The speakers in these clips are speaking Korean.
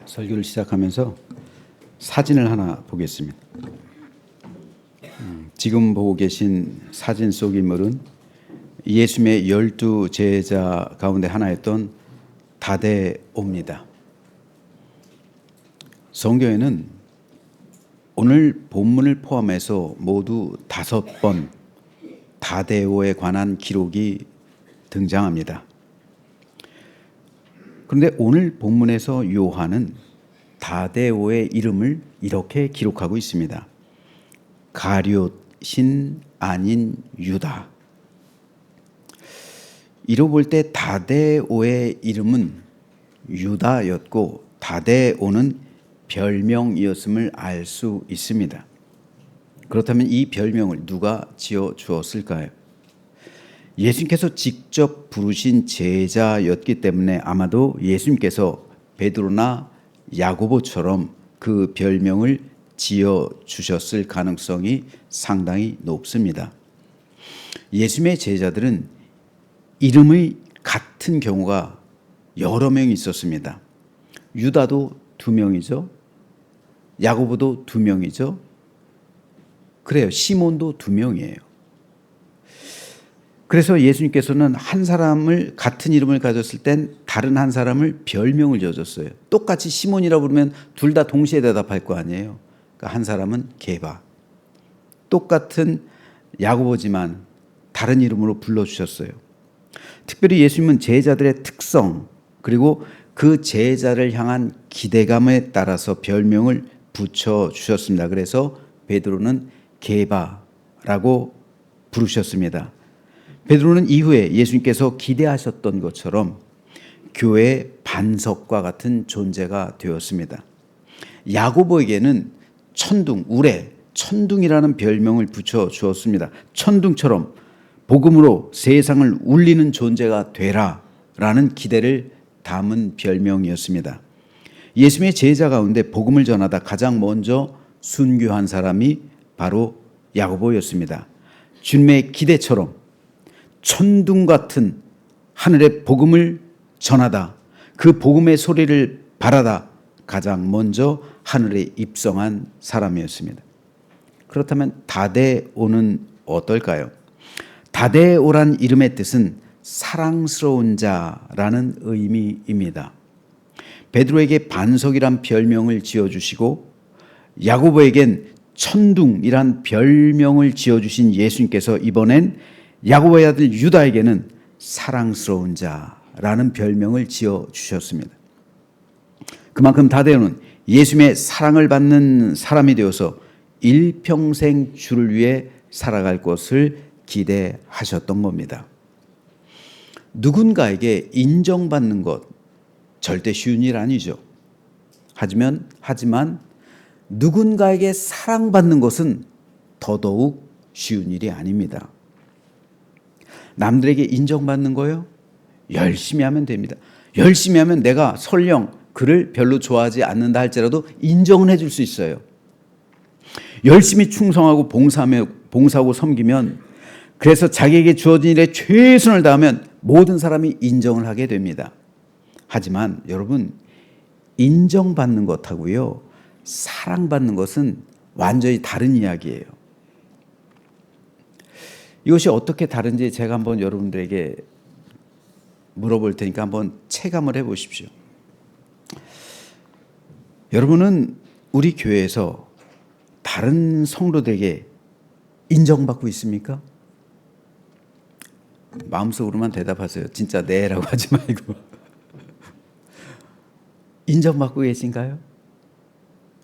설교를 시작하면서 사진을 하나 보겠습니다. 지금 보고 계신 사진 속 인물은 예수님의 12 제자 가운데 하나였던 다데오입니다. 성경에는 오늘 본문을 포함해서 모두 5번 다데오에 관한 기록이 등장합니다. 그런데 오늘 본문에서 요한은 다데오의 이름을 이렇게 기록하고 있습니다. 가룟신 아닌 유다. 이로 볼 때 다데오의 이름은 유다였고 다데오는 별명이었음을 알 수 있습니다. 그렇다면 이 별명을 누가 지어 주었을까요? 예수님께서 직접 부르신 제자였기 때문에 아마도 예수님께서 베드로나 야고보처럼 그 별명을 지어 주셨을 가능성이 상당히 높습니다. 예수님의 제자들은 이름이 같은 경우가 여러 명이 있었습니다. 유다도 2명이죠. 야고보도 2명이죠. 그래요. 시몬도 2명이에요. 그래서 예수님께서는 한 사람을 같은 이름을 가졌을 땐 다른 한 사람을 별명을 지어줬어요. 똑같이 시몬이라고 부르면 둘 다 동시에 대답할 거 아니에요. 그러니까 한 사람은 게바. 똑같은 야고보지만 다른 이름으로 불러주셨어요. 특별히 예수님은 제자들의 특성 그리고 그 제자를 향한 기대감에 따라서 별명을 붙여주셨습니다. 그래서 베드로는 게바라고 부르셨습니다. 베드로는 이후에 예수님께서 기대하셨던 것처럼 교회의 반석과 같은 존재가 되었습니다. 야고보에게는 천둥, 우레, 천둥이라는 별명을 붙여 주었습니다. 천둥처럼 복음으로 세상을 울리는 존재가 되라라는 기대를 담은 별명이었습니다. 예수님의 제자 가운데 복음을 전하다 가장 먼저 순교한 사람이 바로 야고보였습니다. 주님의 기대처럼 천둥 같은 하늘의 복음을 전하다 그 복음의 소리를 바라다 가장 먼저 하늘에 입성한 사람이었습니다. 그렇다면 다데오는 어떨까요? 다데오란 이름의 뜻은 사랑스러운 자라는 의미입니다. 베드로에게 반석이란 별명을 지어주시고 야고보에겐 천둥이란 별명을 지어주신 예수님께서 이번엔 야고보의 아들 유다에게는 사랑스러운 자라는 별명을 지어주셨습니다. 그만큼 다데오는 예수님의 사랑을 받는 사람이 되어서 일평생 주를 위해 살아갈 것을 기대하셨던 겁니다. 누군가에게 인정받는 것 절대 쉬운 일 아니죠. 하지만 누군가에게 사랑받는 것은 더더욱 쉬운 일이 아닙니다. 남들에게 인정받는 거요? 열심히 하면 됩니다. 열심히 하면 내가 설령 그를 별로 좋아하지 않는다 할지라도 인정은 해줄 수 있어요. 열심히 충성하고 봉사하고 섬기면 그래서 자기에게 주어진 일에 최선을 다하면 모든 사람이 인정을 하게 됩니다. 하지만 여러분 인정받는 것하고요 사랑받는 것은 완전히 다른 이야기예요. 이것이 어떻게 다른지 제가 한번 여러분들에게 물어볼 테니까 한번 체감을 해보십시오. 여러분은 우리 교회에서 다른 성도들에게 인정받고 있습니까? 마음속으로만 대답하세요. 진짜 네라고 하지 말고. 인정받고 계신가요?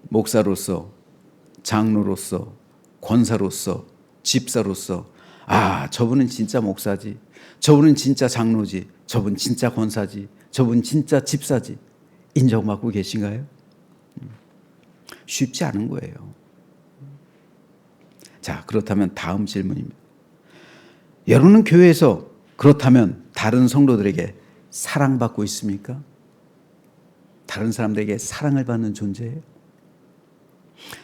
목사로서, 장로로서, 권사로서, 집사로서 저분은 진짜 목사지, 저분은 진짜 장로지, 저분 진짜 권사지, 저분 진짜 집사지 인정받고 계신가요? 쉽지 않은 거예요. 자, 그렇다면 다음 질문입니다. 여러분은 교회에서 그렇다면 다른 성도들에게 사랑받고 있습니까? 다른 사람들에게 사랑을 받는 존재예요?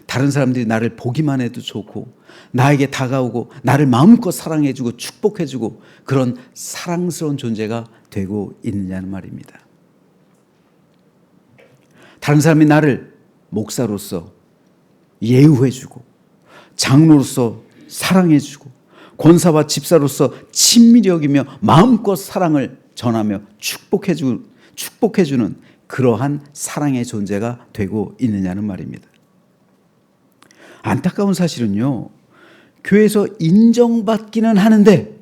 다른 사람들이 나를 보기만 해도 좋고 나에게 다가오고 나를 마음껏 사랑해주고 축복해주고 그런 사랑스러운 존재가 되고 있느냐는 말입니다. 다른 사람이 나를 목사로서 예우해주고, 장로로서 사랑해주고, 권사와 집사로서 친밀히 여기며 마음껏 사랑을 전하며 축복해주는 그러한 사랑의 존재가 되고 있느냐는 말입니다. 안타까운 사실은요, 교회에서 인정받기는 하는데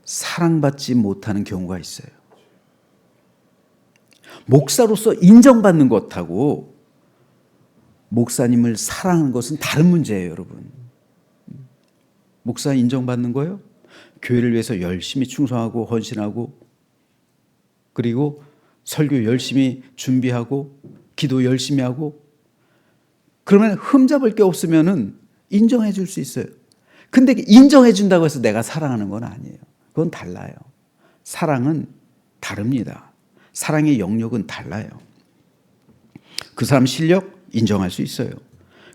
사랑받지 못하는 경우가 있어요. 목사로서 인정받는 것하고 목사님을 사랑하는 것은 다른 문제예요, 여러분. 목사 인정받는 거요? 교회를 위해서 열심히 충성하고 헌신하고, 그리고 설교 열심히 준비하고 기도 열심히 하고, 그러면 흠잡을 게 없으면은 인정해 줄 수 있어요. 근데 인정해 준다고 해서 내가 사랑하는 건 아니에요. 그건 달라요. 사랑은 다릅니다. 사랑의 영역은 달라요. 그 사람 실력 인정할 수 있어요.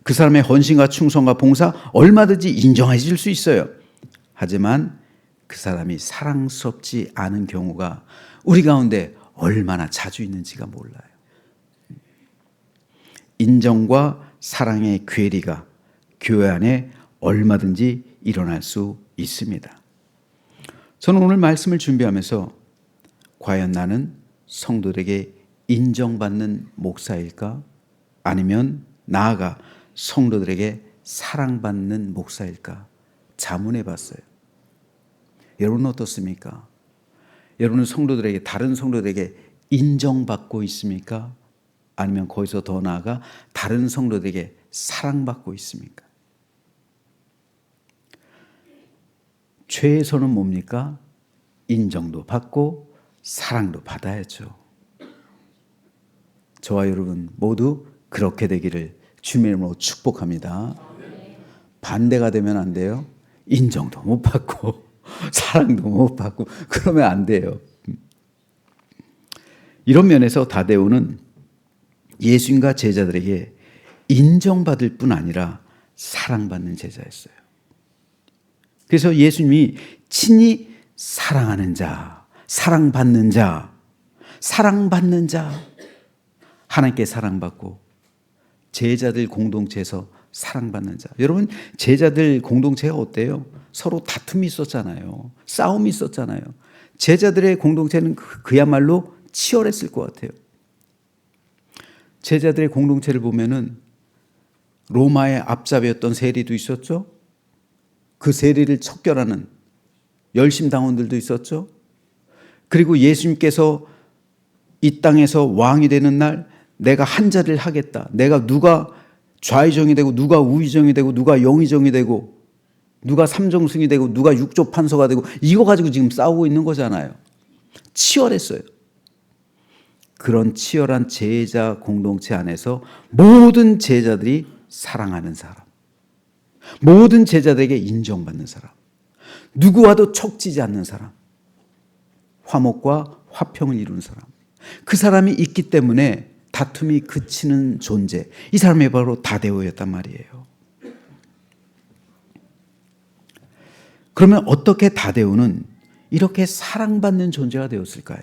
그 사람의 헌신과 충성과 봉사 얼마든지 인정해 줄 수 있어요. 하지만 그 사람이 사랑스럽지 않은 경우가 우리 가운데 얼마나 자주 있는지가 몰라요. 인정과 사랑의 괴리가 교회 안에 얼마든지 일어날 수 있습니다. 저는 오늘 말씀을 준비하면서 과연 나는 성도들에게 인정받는 목사일까? 아니면 나아가 성도들에게 사랑받는 목사일까? 자문해 봤어요. 여러분은 어떻습니까? 여러분은 성도들에게, 다른 성도들에게 인정받고 있습니까? 아니면 거기서 더 나아가 다른 성도들에게 사랑받고 있습니까? 최선은 뭡니까? 인정도 받고 사랑도 받아야죠. 저와 여러분 모두 그렇게 되기를 주님의 이름으로 축복합니다. 반대가 되면 안 돼요. 인정도 못 받고 사랑도 못 받고 그러면 안 돼요. 이런 면에서 다데오는 예수님과 제자들에게 인정받을 뿐 아니라 사랑받는 제자였어요. 그래서 예수님이 친히 사랑하는 자, 사랑받는 자, 사랑받는 자, 하나님께 사랑받고 제자들 공동체에서 사랑받는 자. 여러분, 제자들 공동체가 어때요? 서로 다툼이 있었잖아요. 싸움이 있었잖아요. 제자들의 공동체는 그야말로 치열했을 것 같아요. 제자들의 공동체를 보면은 로마의 앞잡이였던 세리도 있었죠. 그 세리를 척결하는 열심당원들도 있었죠. 그리고 예수님께서 이 땅에서 왕이 되는 날 내가 한 자리를 하겠다. 내가 누가 좌의정이 되고 누가 우의정이 되고 누가 영의정이 되고 누가 삼정승이 되고 누가 육조판서가 되고 이거 가지고 지금 싸우고 있는 거잖아요. 치열했어요. 그런 치열한 제자 공동체 안에서 모든 제자들이 사랑하는 사람, 모든 제자들에게 인정받는 사람, 누구와도 척지지 않는 사람, 화목과 화평을 이루는 사람, 그 사람이 있기 때문에 다툼이 그치는 존재, 이 사람이 바로 다데오였단 말이에요. 그러면 어떻게 다데오는 이렇게 사랑받는 존재가 되었을까요?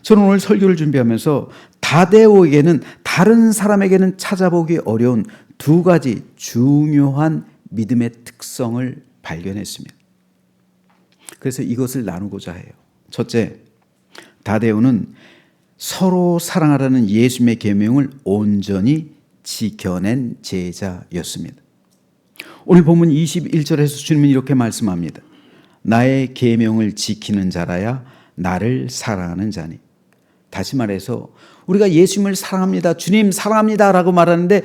저는 오늘 설교를 준비하면서 다데오에게는 다른 사람에게는 찾아보기 어려운 두 가지 중요한 믿음의 특성을 발견했습니다. 그래서 이것을 나누고자 해요. 첫째, 다데오는 서로 사랑하라는 예수님의 계명을 온전히 지켜낸 제자였습니다. 오늘 본문 21절에서 주님은 이렇게 말씀합니다. 나의 계명을 지키는 자라야 나를 사랑하는 자니. 다시 말해서 우리가 예수님을 사랑합니다, 주님 사랑합니다 라고 말하는데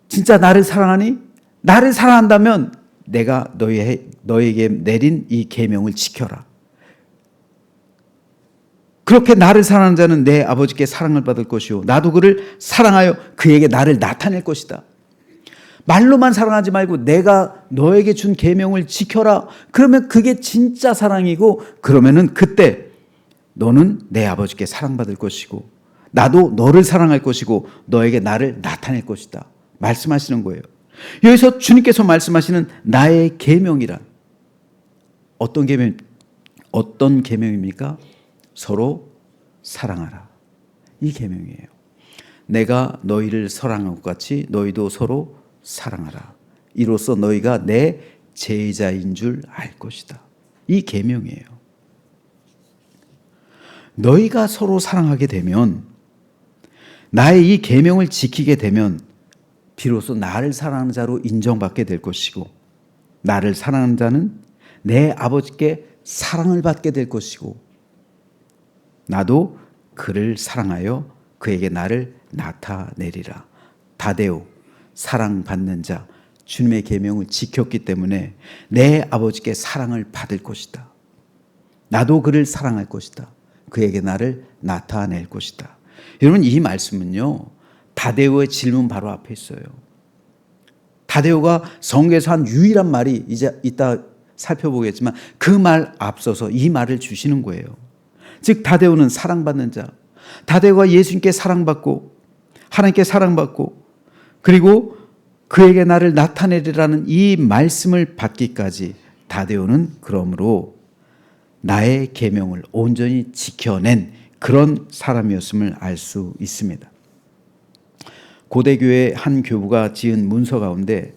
진짜 나를 사랑하니? 나를 사랑한다면 내가 너에게 내린 이 계명을 지켜라. 그렇게 나를 사랑하는 자는 내 아버지께 사랑을 받을 것이요 나도 그를 사랑하여 그에게 나를 나타낼 것이다. 말로만 사랑하지 말고 내가 너에게 준 계명을 지켜라. 그러면 그게 진짜 사랑이고, 그러면은 그때 너는 내 아버지께 사랑받을 것이고 나도 너를 사랑할 것이고 너에게 나를 나타낼 것이다 말씀하시는 거예요. 여기서 주님께서 말씀하시는 나의 계명이란 어떤 계명입니까? 서로 사랑하라. 이 계명이에요. 내가 너희를 사랑한 것 같이 너희도 서로 사랑하라. 이로써 너희가 내 제자인 줄 알 것이다. 이 계명이에요. 너희가 서로 사랑하게 되면, 나의 이 계명을 지키게 되면 비로소 나를 사랑하는 자로 인정받게 될 것이고, 나를 사랑하는 자는 내 아버지께 사랑을 받게 될 것이고, 나도 그를 사랑하여 그에게 나를 나타내리라. 다데오, 사랑받는 자, 주님의 계명을 지켰기 때문에 내 아버지께 사랑을 받을 것이다. 나도 그를 사랑할 것이다. 그에게 나를 나타낼 것이다. 여러분, 이 말씀은요, 다데오의 질문 바로 앞에 있어요. 다데오가 성경에서 한 유일한 말이 이제 이따 살펴보겠지만 그 말 앞서서 이 말을 주시는 거예요. 즉 다데오는 사랑받는 자, 다데오가 예수님께 사랑받고 하나님께 사랑받고 그리고 그에게 나를 나타내리라는 이 말씀을 받기까지 다데오는 그러므로 나의 계명을 온전히 지켜낸 그런 사람이었음을 알 수 있습니다. 고대교회 한 교부가 지은 문서 가운데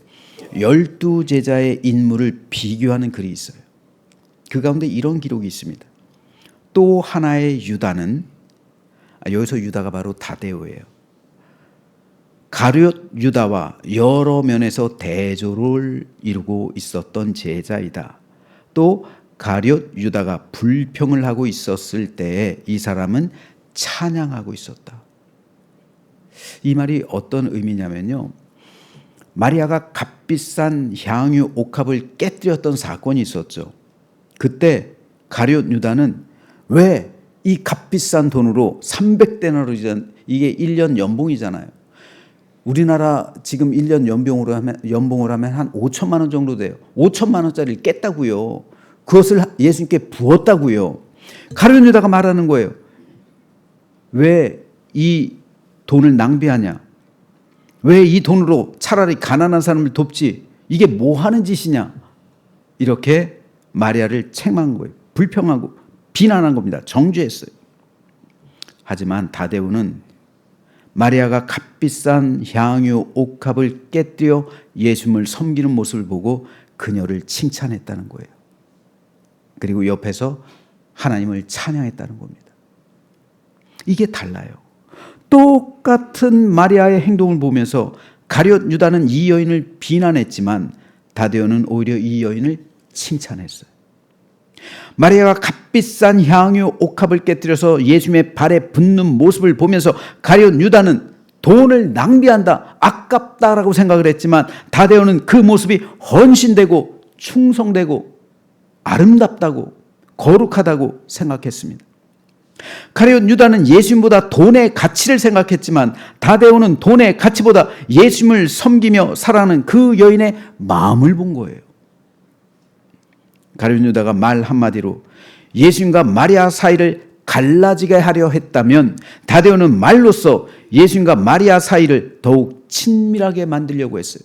12제자의 인물을 비교하는 글이 있어요. 그 가운데 이런 기록이 있습니다. 또 하나의 유다는, 여기서 유다가 바로 다데오예요. 가룟 유다와 여러 면에서 대조를 이루고 있었던 제자이다. 또 가룟 유다가 불평을 하고 있었을 때에 이 사람은 찬양하고 있었다. 이 말이 어떤 의미냐면요, 마리아가 값비싼 향유 옥합을 깨뜨렸던 사건이 있었죠. 그때 가룟 유다는 왜 이 값비싼 돈으로 300데나리온, 이게 1년 연봉이잖아요. 우리나라 지금 1년 연봉을 하면 한 5천만 원 정도 돼요. 5천만 원짜리를 깼다고요. 그것을 예수님께 부었다고요. 가룟 유다가 말하는 거예요. 왜 이 돈을 낭비하냐? 왜 이 돈으로 차라리 가난한 사람을 돕지? 이게 뭐 하는 짓이냐? 이렇게 마리아를 책망한 거예요. 불평하고 비난한 겁니다. 정죄했어요. 하지만 다데오는 마리아가 값비싼 향유 옥합을 깨뜨려 예수님을 섬기는 모습을 보고 그녀를 칭찬했다는 거예요. 그리고 옆에서 하나님을 찬양했다는 겁니다. 이게 달라요. 똑같은 마리아의 행동을 보면서 가룟 유다는 이 여인을 비난했지만 다데오는 오히려 이 여인을 칭찬했어요. 마리아가 값비싼 향유 옥합을 깨뜨려서 예수님의 발에 붓는 모습을 보면서 가룟 유다는 돈을 낭비한다, 아깝다라고 생각을 했지만 다데오는 그 모습이 헌신되고 충성되고 아름답다고 거룩하다고 생각했습니다. 가룟 유다는 예수님보다 돈의 가치를 생각했지만 다데오는 돈의 가치보다 예수님을 섬기며 살아가는 그 여인의 마음을 본 거예요. 가룟 유다가 말 한마디로 예수님과 마리아 사이를 갈라지게 하려 했다면 다데오는 말로써 예수님과 마리아 사이를 더욱 친밀하게 만들려고 했어요.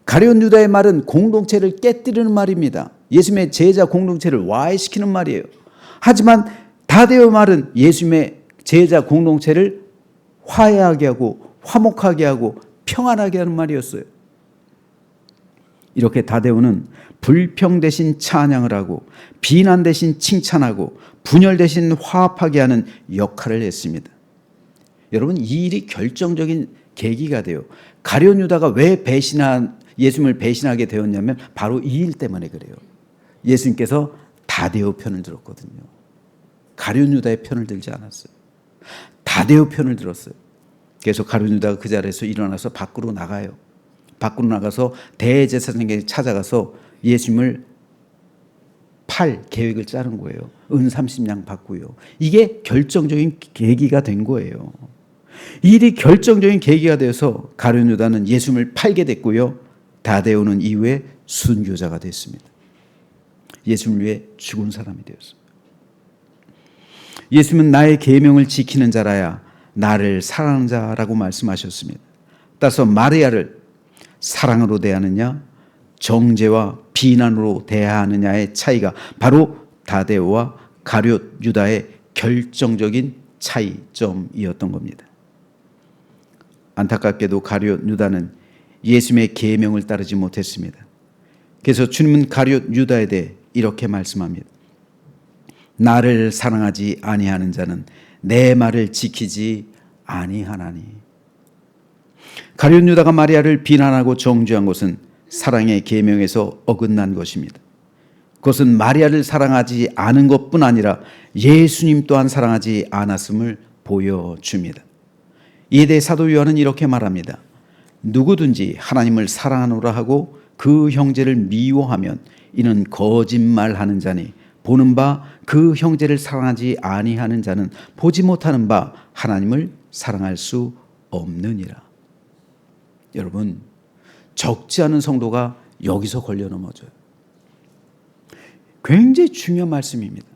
가룟 유다의 말은 공동체를 깨뜨리는 말입니다. 예수님의 제자 공동체를 와해시키는 말이에요. 하지만 다데오의 말은 예수님의 제자 공동체를 화해하게 하고 화목하게 하고 평안하게 하는 말이었어요. 이렇게 다데오는 불평 대신 찬양을 하고 비난 대신 칭찬하고 분열 대신 화합하게 하는 역할을 했습니다. 여러분, 이 일이 결정적인 계기가 돼요. 가룟 유다가 왜 예수님을 배신하게 되었냐면 바로 이 일 때문에 그래요. 예수님께서 다데오 편을 들었거든요. 가룟 유다의 편을 들지 않았어요. 다데오 편을 들었어요. 그래서 가룟 유다가 그 자리에서 일어나서 밖으로 나가요. 밖으로 나가서 대제사장에게 찾아가서 예수님을 팔 계획을 짜는 거예요. 은 30냥 받고요. 이게 결정적인 계기가 된 거예요. 이 일이 결정적인 계기가 되어서 가룟 유다는 예수님을 팔게 됐고요. 다데오는 이후에 순교자가 됐습니다. 예수님을 위해 죽은 사람이 되었습니다. 예수님은 나의 계명을 지키는 자라야 나를 사랑하는 자라고 말씀하셨습니다. 따라서 마리아를 사랑으로 대하느냐 정죄와 비난으로 대하느냐의 차이가 바로 다데오와 가룟 유다의 결정적인 차이점이었던 겁니다. 안타깝게도 가룟 유다는 예수님의 계명을 따르지 못했습니다. 그래서 주님은 가룟 유다에 대해 이렇게 말씀합니다. 나를 사랑하지 아니하는 자는 내 말을 지키지 아니하나니. 가룟 유다가 마리아를 비난하고 정죄한 것은 사랑의 계명에서 어긋난 것입니다. 그것은 마리아를 사랑하지 않은 것뿐 아니라 예수님 또한 사랑하지 않았음을 보여줍니다. 이에 대해 사도 요한은 이렇게 말합니다. 누구든지 하나님을 사랑하노라 하고 그 형제를 미워하면 이는 거짓말하는 자니 보는 바 그 형제를 사랑하지 아니하는 자는 보지 못하는 바 하나님을 사랑할 수 없느니라. 여러분, 적지 않은 성도가 여기서 걸려 넘어져요. 굉장히 중요한 말씀입니다.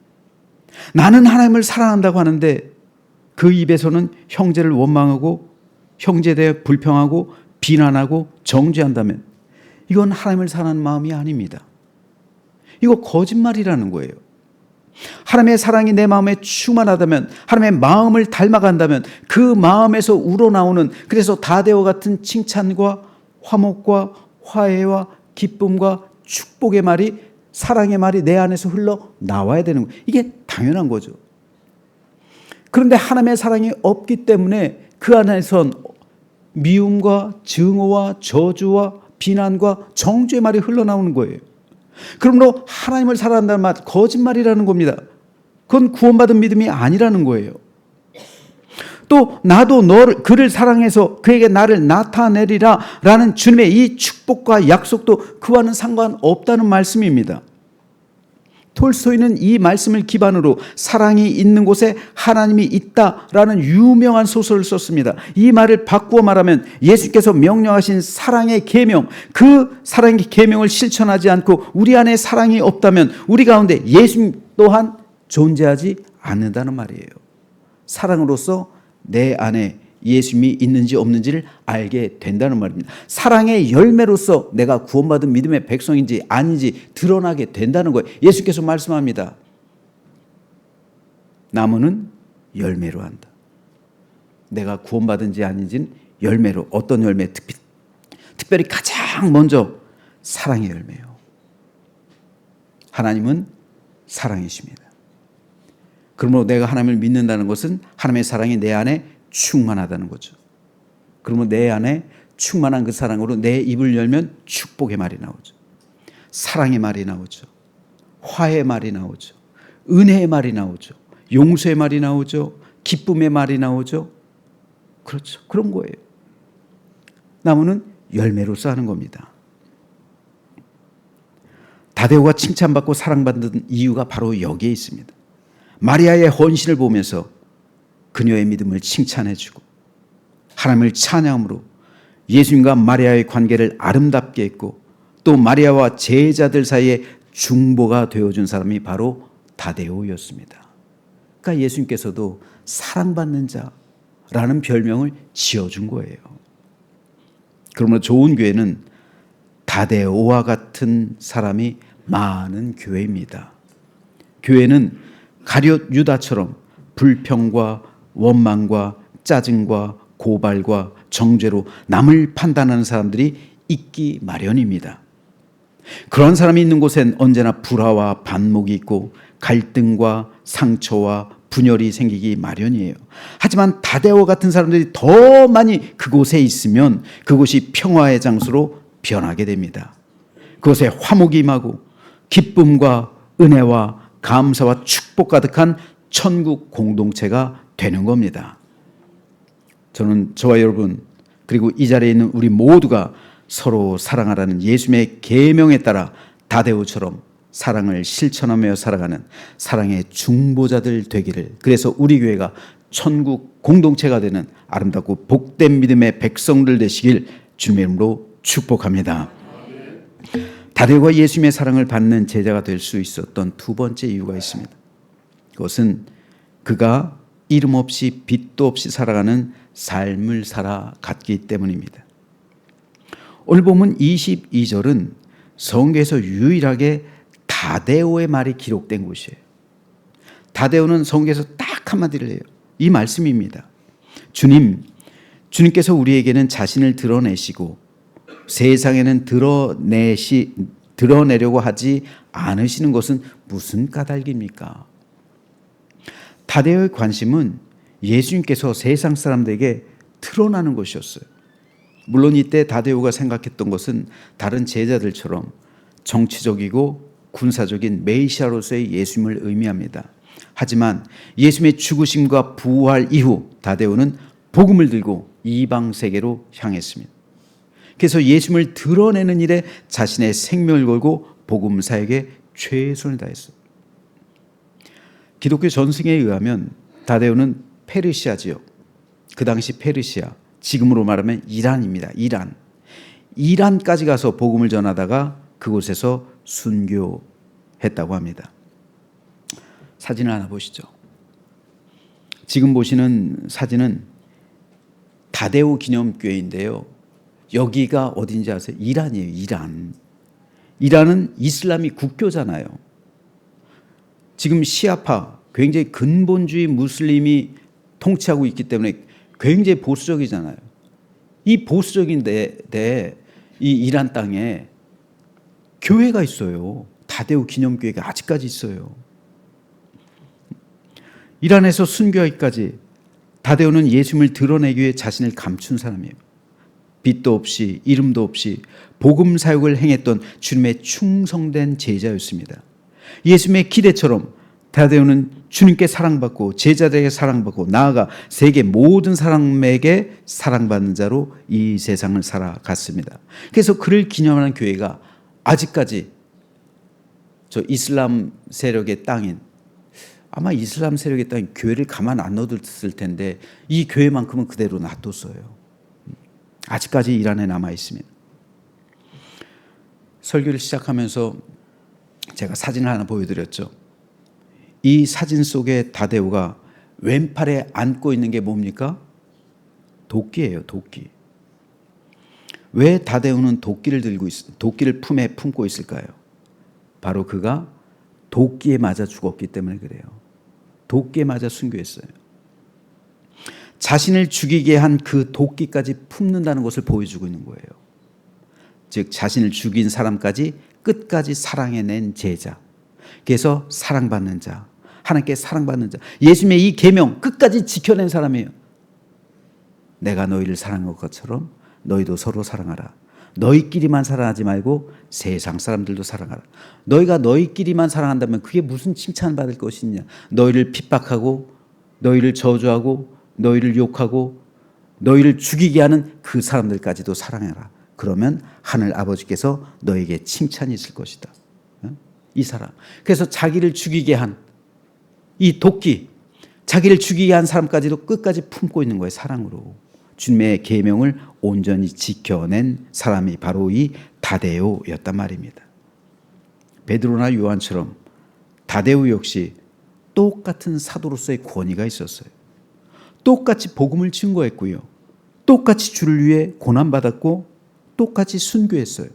나는 하나님을 사랑한다고 하는데 그 입에서는 형제를 원망하고 형제에 대해 불평하고 비난하고 정죄한다면 이건 하나님을 사랑하는 마음이 아닙니다. 이거 거짓말이라는 거예요. 하나님의 사랑이 내 마음에 충만하다면, 하나님의 마음을 닮아간다면 그 마음에서 우러나오는, 그래서 다대와 같은 칭찬과 화목과 화해와 기쁨과 축복의 말이, 사랑의 말이 내 안에서 흘러나와야 되는 거예요. 이게 당연한 거죠. 그런데 하나님의 사랑이 없기 때문에 그 안에선 미움과 증오와 저주와 비난과 정죄의 말이 흘러나오는 거예요. 그러므로 하나님을 사랑한다는 말 거짓말이라는 겁니다. 그건 구원받은 믿음이 아니라는 거예요. 또 나도 그를 사랑해서 그에게 나를 나타내리라 라는 주님의 이 축복과 약속도 그와는 상관없다는 말씀입니다. 톨스토이는 이 말씀을 기반으로 사랑이 있는 곳에 하나님이 있다라는 유명한 소설을 썼습니다. 이 말을 바꾸어 말하면 예수께서 명령하신 사랑의 계명, 그 사랑의 계명을 실천하지 않고 우리 안에 사랑이 없다면 우리 가운데 예수 또한 존재하지 않는다는 말이에요. 사랑으로서 내 안에 예수님이 있는지 없는지를 알게 된다는 말입니다. 사랑의 열매로서 내가 구원받은 믿음의 백성인지 아닌지 드러나게 된다는 거예요. 예수께서 말씀합니다. 나무는 열매로 한다. 내가 구원받은지 아닌지는 열매로, 어떤 열매, 특별히 가장 먼저 사랑의 열매요. 하나님은 사랑이십니다. 그러므로 내가 하나님을 믿는다는 것은 하나님의 사랑이 내 안에 충만하다는 거죠. 그러면 내 안에 충만한 그 사랑으로 내 입을 열면 축복의 말이 나오죠. 사랑의 말이 나오죠. 화해의 말이 나오죠. 은혜의 말이 나오죠. 용서의 말이 나오죠. 기쁨의 말이 나오죠. 그렇죠. 그런 거예요. 나무는 열매로서 하는 겁니다. 다데오가 칭찬받고 사랑받는 이유가 바로 여기에 있습니다. 마리아의 헌신을 보면서 그녀의 믿음을 칭찬해주고 하나님을 찬양함으로 예수님과 마리아의 관계를 아름답게 했고 또 마리아와 제자들 사이에 중보가 되어준 사람이 바로 다데오였습니다. 그러니까 예수님께서도 사랑받는 자라는 별명을 지어준 거예요. 그러므로 좋은 교회는 다데오와 같은 사람이 많은 교회입니다. 교회는 가룟 유다처럼 불평과 원망과 짜증과 고발과 정죄로 남을 판단하는 사람들이 있기 마련입니다. 그런 사람이 있는 곳엔 언제나 불화와 반목이 있고 갈등과 상처와 분열이 생기기 마련이에요. 하지만 다데오 같은 사람들이 더 많이 그곳에 있으면 그곳이 평화의 장소로 변하게 됩니다. 그곳에 화목이 임하고 기쁨과 은혜와 감사와 축복 가득한 천국 공동체가 되는 겁니다. 저는 저와 여러분 그리고 이 자리에 있는 우리 모두가 서로 사랑하라는 예수님의 계명에 따라 다데오처럼 사랑을 실천하며 살아가는 사랑의 중보자들 되기를, 그래서 우리 교회가 천국 공동체가 되는 아름답고 복된 믿음의 백성들 되시길 주님의 이름으로 축복합니다. 다데오가 예수님의 사랑을 받는 제자가 될 수 있었던 두 번째 이유가 있습니다. 그것은 그가 이름 없이 빛도 없이 살아가는 삶을 살아갔기 때문입니다. 오늘 보면 22절은 성경에서 유일하게 다데오의 말이 기록된 곳이에요. 다데오는 성경에서 딱 한마디를 해요. 이 말씀입니다. 주님께서 우리에게는 자신을 드러내시고 세상에는 드러내려고 하지 않으시는 것은 무슨 까닭입니까? 다데오의 관심은 예수님께서 세상 사람들에게 드러나는 것이었어요. 물론 이때 다데오가 생각했던 것은 다른 제자들처럼 정치적이고 군사적인 메시아로서의 예수님을 의미합니다. 하지만 예수님의 죽으심과 부활 이후 다데오는 복음을 들고 이방 세계로 향했습니다. 그래서 예수님을 드러내는 일에 자신의 생명을 걸고 복음 사역에 최선을 다했어요. 기독교 전승에 의하면 다데오는 페르시아 지역, 그 당시 페르시아, 지금으로 말하면 이란입니다. 이란까지 가서 복음을 전하다가 그곳에서 순교했다고 합니다. 사진을 하나 보시죠. 지금 보시는 사진은 다데오 기념교회인데요. 여기가 어딘지 아세요? 이란이에요. 이란은 이슬람이 국교잖아요. 지금 시아파, 굉장히 근본주의 무슬림이 통치하고 있기 때문에 굉장히 보수적이잖아요. 이 보수적인 데에 이 이란 땅에 교회가 있어요. 다데오 기념교회가 아직까지 있어요. 이란에서 순교하기까지 다데오는 예수님을 드러내기 위해 자신을 감춘 사람이에요. 빛도 없이 이름도 없이 복음 사역을 행했던 주님의 충성된 제자였습니다. 예수님의 기대처럼 다데오는 주님께 사랑받고 제자들에게 사랑받고 나아가 세계 모든 사람에게 사랑받는 자로 이 세상을 살아갔습니다. 그래서 그를 기념하는 교회가 아직까지 저 이슬람 세력의 땅인, 아마 이슬람 세력의 땅인 교회를 가만 안 놔뒀을 텐데 이 교회만큼은 그대로 놔뒀어요. 아직까지 이란에 남아 있습니다. 설교를 시작하면서 제가 사진을 하나 보여드렸죠. 이 사진 속에 다데오가 왼팔에 안고 있는 게 뭡니까? 도끼예요, 도끼. 왜 다데오는 도끼를 품에 품고 있을까요? 바로 그가 도끼에 맞아 죽었기 때문에 그래요. 도끼에 맞아 순교했어요. 자신을 죽이게 한 그 도끼까지 품는다는 것을 보여주고 있는 거예요. 즉 자신을 죽인 사람까지 끝까지 사랑해낸 제자. 그래서 사랑받는 자, 하나님께 사랑받는 자. 예수님의 이 계명 끝까지 지켜낸 사람이에요. 내가 너희를 사랑한 것처럼 너희도 서로 사랑하라. 너희끼리만 사랑하지 말고 세상 사람들도 사랑하라. 너희가 너희끼리만 사랑한다면 그게 무슨 칭찬받을 것이냐. 너희를 핍박하고 너희를 저주하고 너희를 욕하고 너희를 죽이게 하는 그 사람들까지도 사랑해라. 그러면 하늘 아버지께서 너에게 칭찬이 있을 것이다. 이 사람. 그래서 자기를 죽이게 한 이 도끼, 자기를 죽이게 한 사람까지도 끝까지 품고 있는 거예요. 사랑으로. 주님의 계명을 온전히 지켜낸 사람이 바로 이 다데오였단 말입니다. 베드로나 요한처럼 다데오 역시 똑같은 사도로서의 권위가 있었어요. 똑같이 복음을 증거했고요. 똑같이 주를 위해 고난받았고 똑같이 순교했어요.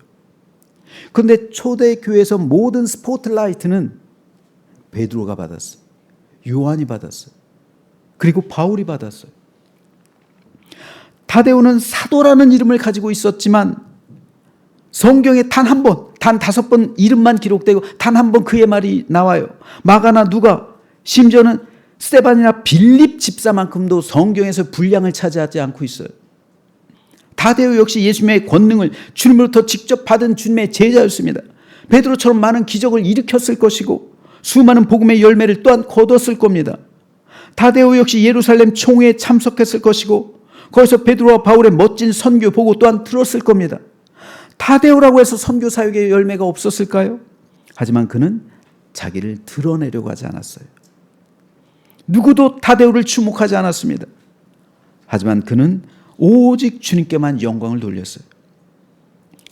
그런데 초대교회에서 모든 스포트라이트는 베드로가 받았어요. 요한이 받았어요. 그리고 바울이 받았어요. 다데오는 사도라는 이름을 가지고 있었지만 성경에 단 한 번, 단 5번 이름만 기록되고 단 한 번 그의 말이 나와요. 마가나 누가, 심지어는 스데반이나 빌립 집사만큼도 성경에서 분량을 차지하지 않고 있어요. 다데오 역시 예수님의 권능을 주님으로부터 직접 받은 주님의 제자였습니다. 베드로처럼 많은 기적을 일으켰을 것이고 수많은 복음의 열매를 또한 거뒀을 겁니다. 다데오 역시 예루살렘 총회에 참석했을 것이고 거기서 베드로와 바울의 멋진 선교 보고 또한 들었을 겁니다. 다데오라고 해서 선교 사역의 열매가 없었을까요? 하지만 그는 자기를 드러내려고 하지 않았어요. 누구도 다데오를 주목하지 않았습니다. 하지만 그는 오직 주님께만 영광을 돌렸어요.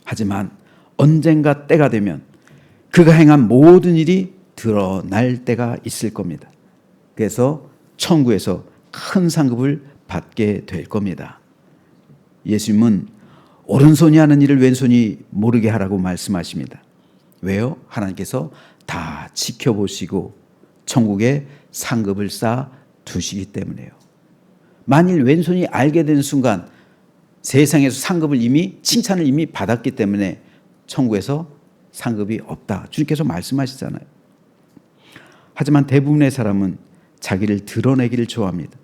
하지만 언젠가 때가 되면 그가 행한 모든 일이 드러날 때가 있을 겁니다. 그래서 천국에서 큰 상급을 받게 될 겁니다. 예수님은 오른손이 하는 일을 왼손이 모르게 하라고 말씀하십니다. 왜요? 하나님께서 다 지켜보시고 천국에 상급을 쌓아 두시기 때문에요. 만일 왼손이 알게 되는 순간 세상에서 상급을 이미 칭찬을 이미 받았기 때문에 천국에서 상급이 없다. 주님께서 말씀하시잖아요. 하지만 대부분의 사람은 자기를 드러내기를 좋아합니다.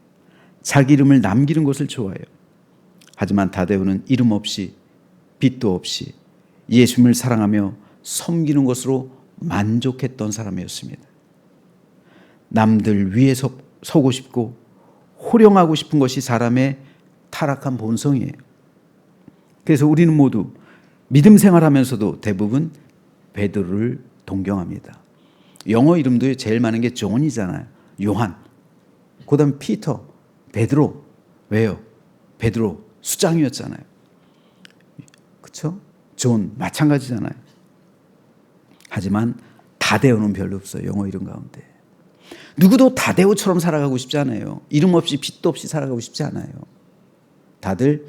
자기 이름을 남기는 것을 좋아해요. 하지만 다데오는 이름 없이 빛도 없이 예수님을 사랑하며 섬기는 것으로 만족했던 사람이었습니다. 남들 위에 서고 싶고 호령하고 싶은 것이 사람의 타락한 본성이에요. 그래서 우리는 모두 믿음 생활하면서도 대부분 베드로를 동경합니다. 영어 이름도 제일 많은 게 존이잖아요. 요한. 그 다음에 피터, 베드로. 왜요? 베드로 수장이었잖아요. 그렇죠? 존 마찬가지잖아요. 하지만 다데오는 별로 없어요. 영어 이름 가운데. 누구도 다데오처럼 살아가고 싶지 않아요. 이름 없이 빛도 없이 살아가고 싶지 않아요. 다들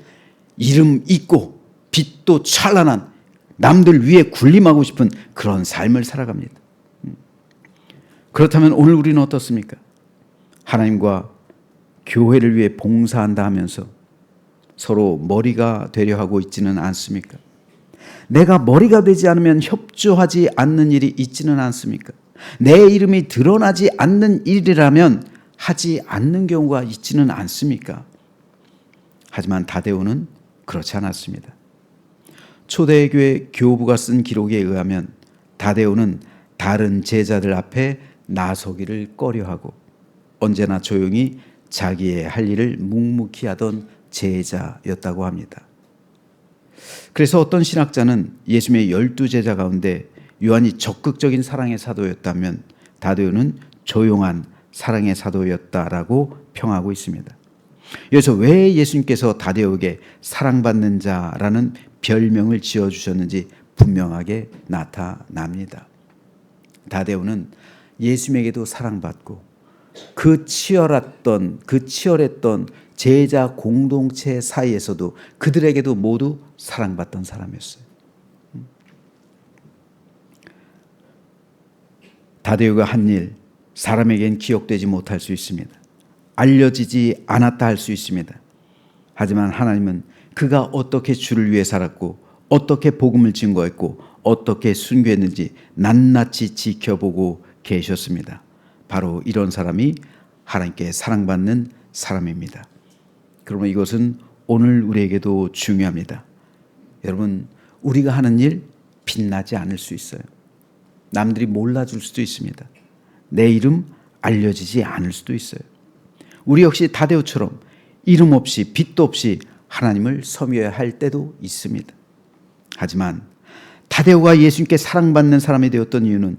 이름 있고 빛도 찬란한 남들 위에 군림하고 싶은 그런 삶을 살아갑니다. 그렇다면 오늘 우리는 어떻습니까? 하나님과 교회를 위해 봉사한다 하면서 서로 머리가 되려 하고 있지는 않습니까? 내가 머리가 되지 않으면 협조하지 않는 일이 있지는 않습니까? 내 이름이 드러나지 않는 일이라면 하지 않는 경우가 있지는 않습니까? 하지만 다데오는 그렇지 않았습니다. 초대교회 교부가 쓴 기록에 의하면 다데오는 다른 제자들 앞에 나서기를 꺼려하고 언제나 조용히 자기의 할 일을 묵묵히 하던 제자였다고 합니다. 그래서 어떤 신학자는 예수님의 12제자 가운데 요한이 적극적인 사랑의 사도였다면 다데오는 조용한 사랑의 사도였다라고 평하고 있습니다. 그래서 왜 예수님께서 다데오에게 사랑받는 자라는 별명을 지어주셨는지 분명하게 나타납니다. 다데오는 예수님에게도 사랑받고 그 치열했던 제자 공동체 사이에서도 그들에게도 모두 사랑받던 사람이었어요. 다데오가 한 일, 사람에겐 기억되지 못할 수 있습니다. 알려지지 않았다 할 수 있습니다. 하지만 하나님은 그가 어떻게 주를 위해 살았고 어떻게 복음을 증거했고 어떻게 순교했는지 낱낱이 지켜보고 계셨습니다. 바로 이런 사람이 하나님께 사랑받는 사람입니다. 그러면 이것은 오늘 우리에게도 중요합니다. 여러분, 우리가 하는 일 빛나지 않을 수 있어요. 남들이 몰라줄 수도 있습니다. 내 이름 알려지지 않을 수도 있어요. 우리 역시 다데오처럼 이름 없이 빛도 없이 하나님을 섬겨야 할 때도 있습니다. 하지만 다데오가 예수님께 사랑받는 사람이 되었던 이유는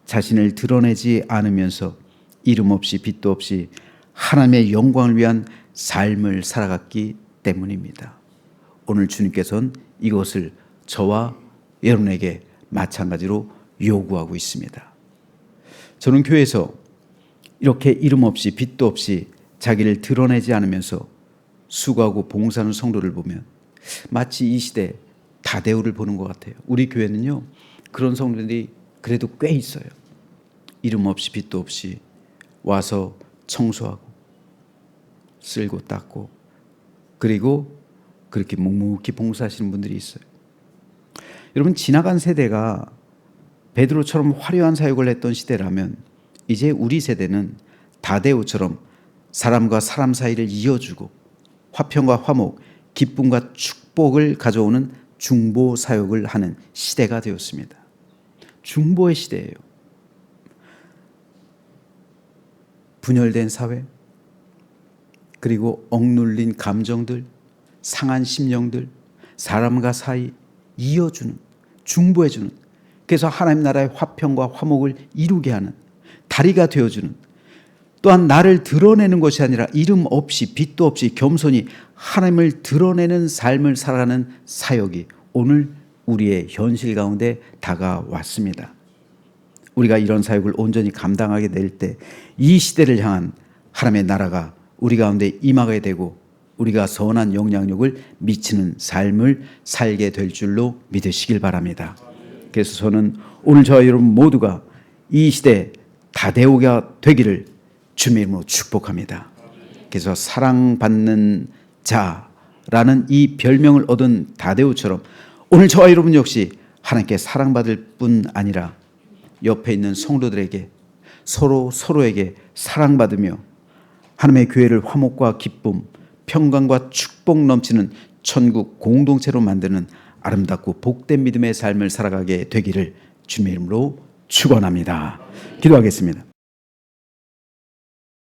자신을 드러내지 않으면서 이름 없이 빛도 없이 하나님의 영광을 위한 삶을 살아갔기 때문입니다. 오늘 주님께서는 이것을 저와 여러분에게 마찬가지로 요구하고 있습니다. 저는 교회에서 이렇게 이름 없이 빛도 없이 자기를 드러내지 않으면서 수고하고 봉사하는 성도를 보면 마치 이 시대 다데오를 보는 것 같아요. 우리 교회는요, 그런 성도들이 그래도 꽤 있어요. 이름 없이 빛도 없이 와서 청소하고 쓸고 닦고 그리고 그렇게 묵묵히 봉사하시는 분들이 있어요. 여러분, 지나간 세대가 베드로처럼 화려한 사역을 했던 시대라면 이제 우리 세대는 다데오처럼 사람과 사람 사이를 이어주고 화평과 화목, 기쁨과 축복을 가져오는 중보 사역을 하는 시대가 되었습니다. 중보의 시대예요. 분열된 사회, 그리고 억눌린 감정들, 상한 심령들, 사람과 사이 이어주는, 중보해주는, 그래서 하나님 나라의 화평과 화목을 이루게 하는 다리가 되어주는, 또한 나를 드러내는 것이 아니라 이름 없이 빛도 없이 겸손히 하나님을 드러내는 삶을 살아가는 사역이 오늘 우리의 현실 가운데 다가왔습니다. 우리가 이런 사역을 온전히 감당하게 될 때 이 시대를 향한 하나님의 나라가 우리 가운데 임하게 되고 우리가 선한 영향력을 미치는 삶을 살게 될 줄로 믿으시길 바랍니다. 그래서 저는 오늘 저와 여러분 모두가 이 시대 다데오가 되기를 주님의 이름으로 축복합니다. 그래서 사랑받는 자라는 이 별명을 얻은 다데우처럼 오늘 저와 여러분 역시 하나님께 사랑받을 뿐 아니라 옆에 있는 성도들에게 서로에게 사랑받으며 하나님의 교회를 화목과 기쁨, 평강과 축복 넘치는 천국 공동체로 만드는 아름답고 복된 믿음의 삶을 살아가게 되기를 주님의 이름으로 축원합니다. 기도하겠습니다.